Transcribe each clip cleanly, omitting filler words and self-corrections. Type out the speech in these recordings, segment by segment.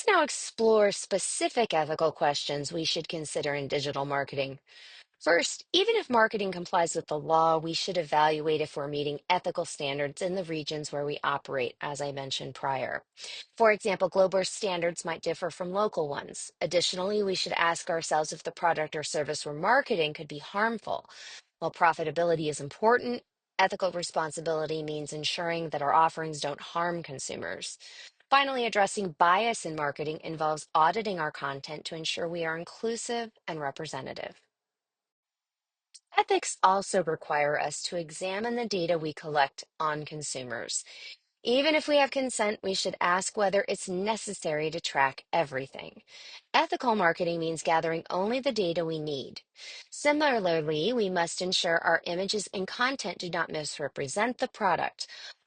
now explore specific ethical questions we should consider in digital marketing. First, even if marketing complies with the law, we should evaluate if we're meeting ethical standards in the regions where we operate, as I mentioned prior. For example, global standards might differ from local ones. Additionally, we should ask ourselves if the product or service we're marketing could be harmful. While profitability is important, ethical responsibility means ensuring that our offerings don't harm consumers. Finally, addressing bias in marketing involves auditing our content to ensure we are inclusive and representative. Ethics also require us to examine the data we collect on consumers. Even if we have consent, we should ask whether it's necessary to track everything. Ethical marketing means gathering only the data we need. Similarly, we must ensure our images and content do not misrepresent the product.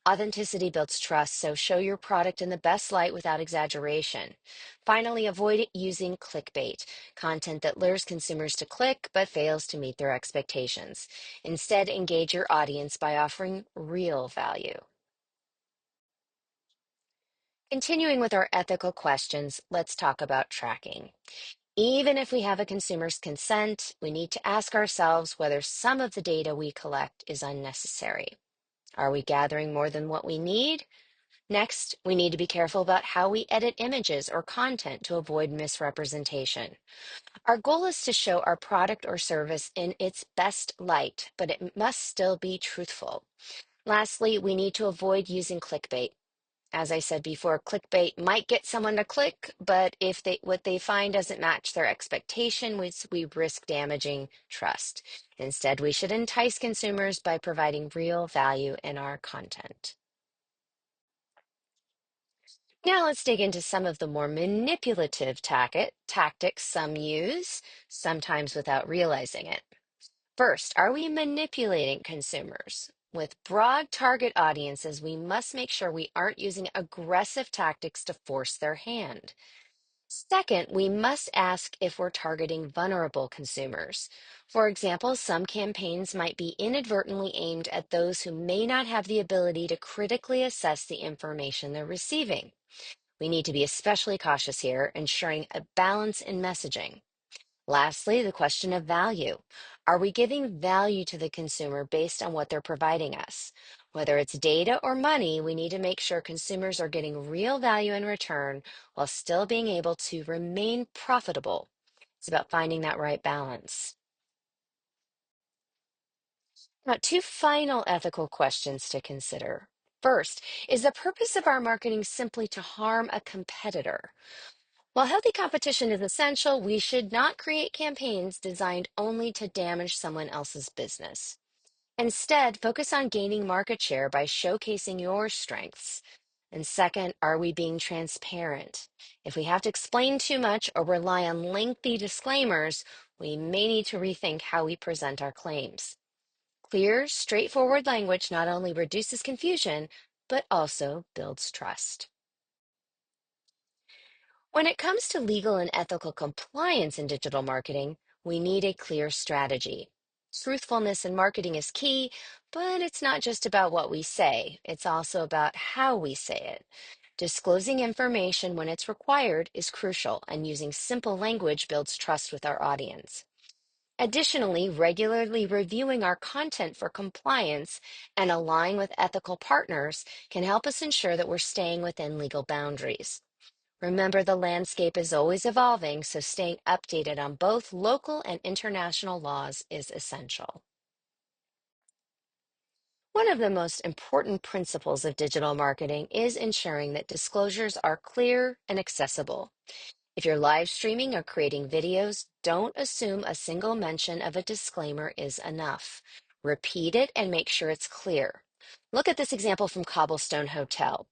Authenticity builds trust, so show your product in the best light without exaggeration. Finally, avoid using clickbait, content that lures consumers to click but fails to meet their expectations. Instead, engage your audience by offering real value. Continuing with our ethical questions, let's talk about tracking. Even if we have a consumer's consent, we need to ask ourselves whether some of the data we collect is unnecessary. Are we gathering more than what we need? Next, we need to be careful about how we edit images or content to avoid misrepresentation. Our goal is to show our product or service in its best light, but it must still be truthful. Lastly, we need to avoid using clickbait. As I said before, clickbait might get someone to click, but if what they find doesn't match their expectation, we risk damaging trust. Instead, we should entice consumers by providing real value in our content. Now let's dig into some of the more manipulative tactics some use, sometimes without realizing it. First, are we manipulating consumers? With broad target audiences, we must make sure we aren't using aggressive tactics to force their hand. Second, we must ask if we're targeting vulnerable consumers. For example, some campaigns might be inadvertently aimed at those who may not have the ability to critically assess the information they're receiving. We need to be especially cautious here, ensuring a balance in messaging. Lastly, the question of value. Are we giving value to the consumer based on what they're providing us? Whether it's data or money, we need to make sure consumers are getting real value in return while still being able to remain profitable. It's about finding that right balance. Now, two final ethical questions to consider. First, is the purpose of our marketing simply to harm a competitor? While healthy competition is essential, we should not create campaigns designed only to damage someone else's business. Instead, focus on gaining market share by showcasing your strengths. And second, are we being transparent? If we have to explain too much or rely on lengthy disclaimers, we may need to rethink how we present our claims. Clear, straightforward language not only reduces confusion, but also builds trust. When it comes to legal and ethical compliance in digital marketing, we need a clear strategy. Truthfulness in marketing is key, but it's not just about what we say, it's also about how we say it. Disclosing information when it's required is crucial, and using simple language builds trust with our audience. Additionally, regularly reviewing our content for compliance and aligning with ethical partners can help us ensure that we're staying within legal boundaries. Remember, the landscape is always evolving, so staying updated on both local and international laws is essential. One of the most important principles of digital marketing is ensuring that disclosures are clear and accessible. If you're live streaming or creating videos, don't assume a single mention of a disclaimer is enough. Repeat it and make sure it's clear. Look at this example from Cobblestone Hotel.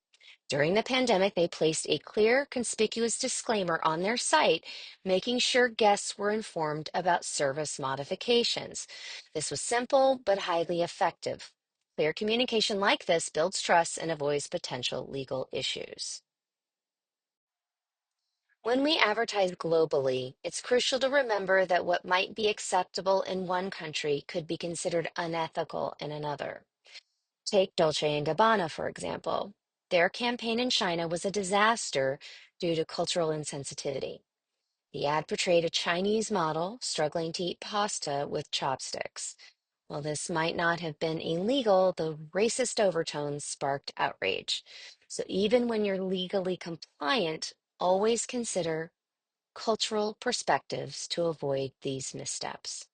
During the pandemic, they placed a clear, conspicuous disclaimer on their site, making sure guests were informed about service modifications. This was simple but highly effective. Clear communication like this builds trust and avoids potential legal issues. When we advertise globally, it's crucial to remember that what might be acceptable in one country could be considered unethical in another. Take Dolce& and Gabbana, for example. Their campaign in China was a disaster due to cultural insensitivity. The ad portrayed a Chinese model struggling to eat pasta with chopsticks. While this might not have been illegal, the racist overtones sparked outrage. So even when you're legally compliant, always consider cultural perspectives to avoid these missteps.